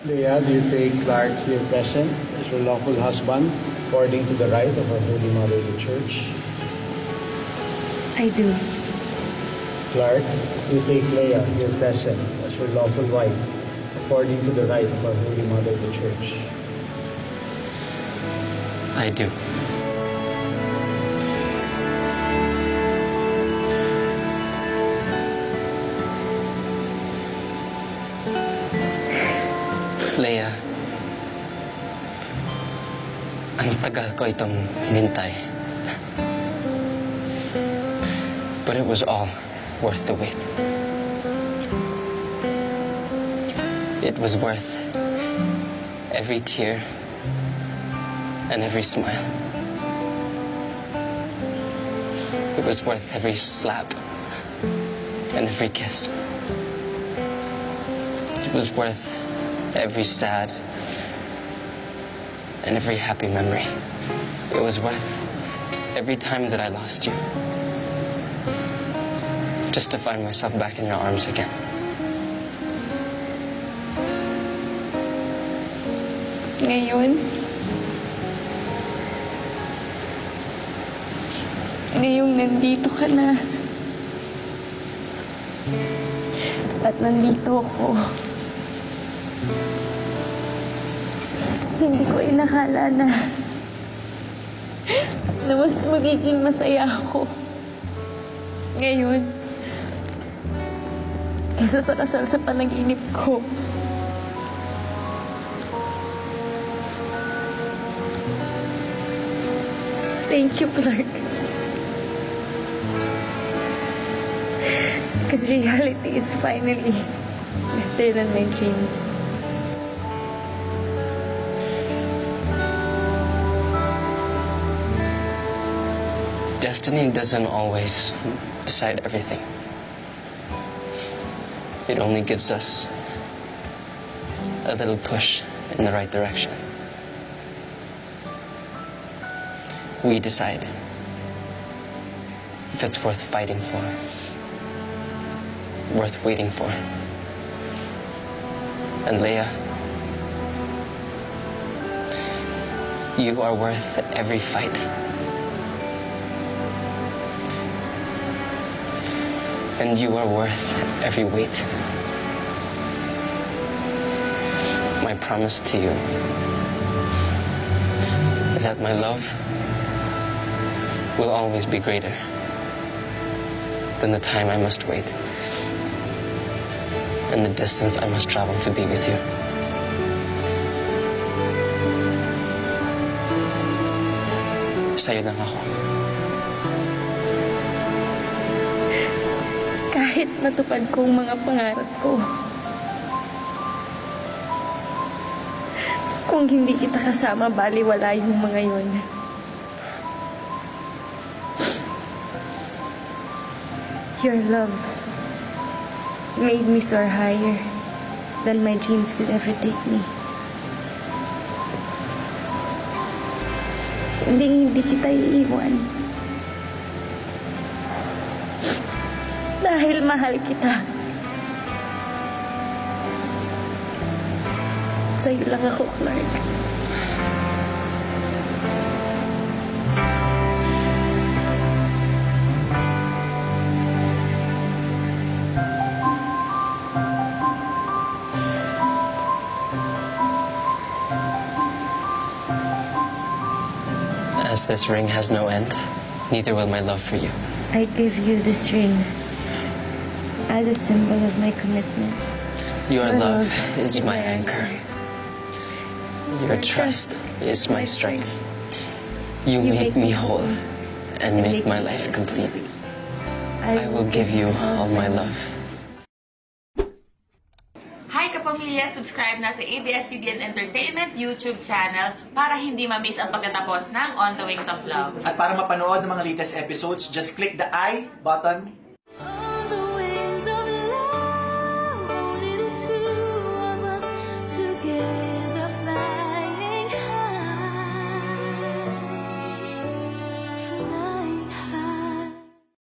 Leah, do you take Clark here present as your lawful husband according to the right of our Holy Mother, the Church? I do. Clark, do you take Leah here present as your lawful wife according to the right of our Holy Mother, the Church? I do. Leah, ang tagal ko itong hinintay. But it was all worth the wait. It was worth every tear and every smile. It was worth every slap and every kiss. It was worth every sad and every happy memory. It was worth every time that I lost you, just to find myself back in your arms again. Ngayong nandito ka na. At nandito ako. Hindi ko inakala na mas magiging masaya ako ngayon kaysa sa kasal sa panaginip ko. Thank you, Clark. Because reality is finally better than my dreams. Destiny doesn't always decide everything. It only gives us a little push in the right direction. We decide if it's worth fighting for, worth waiting for. And Leah, you are worth every fight. And you are worth every wait. My promise to you is that my love will always be greater than the time I must wait and the distance I must travel to be with you. Sa'yo lang ako. Kahit matupad ko ang mga pangarap ko, kung hindi kita kasama, baliwala yung mga yun. Your love made me soar higher than my dreams could ever take me. Hindi kita iiwan. Dahil mahal kita. Sa'yo lang ako, Clark. As this ring has no end, neither will my love for you. I give you this ring as a symbol of my commitment. Your love is my anchor. Your trust is my strength. You make me whole and make my life complete. I will give you all my love. Hi kapamilya! Subscribe na sa ABS-CBN Entertainment YouTube channel para hindi ma-miss ang pagtatapos ng On the Wings of Love. At para mapanood ng mga latest episodes, just click the I button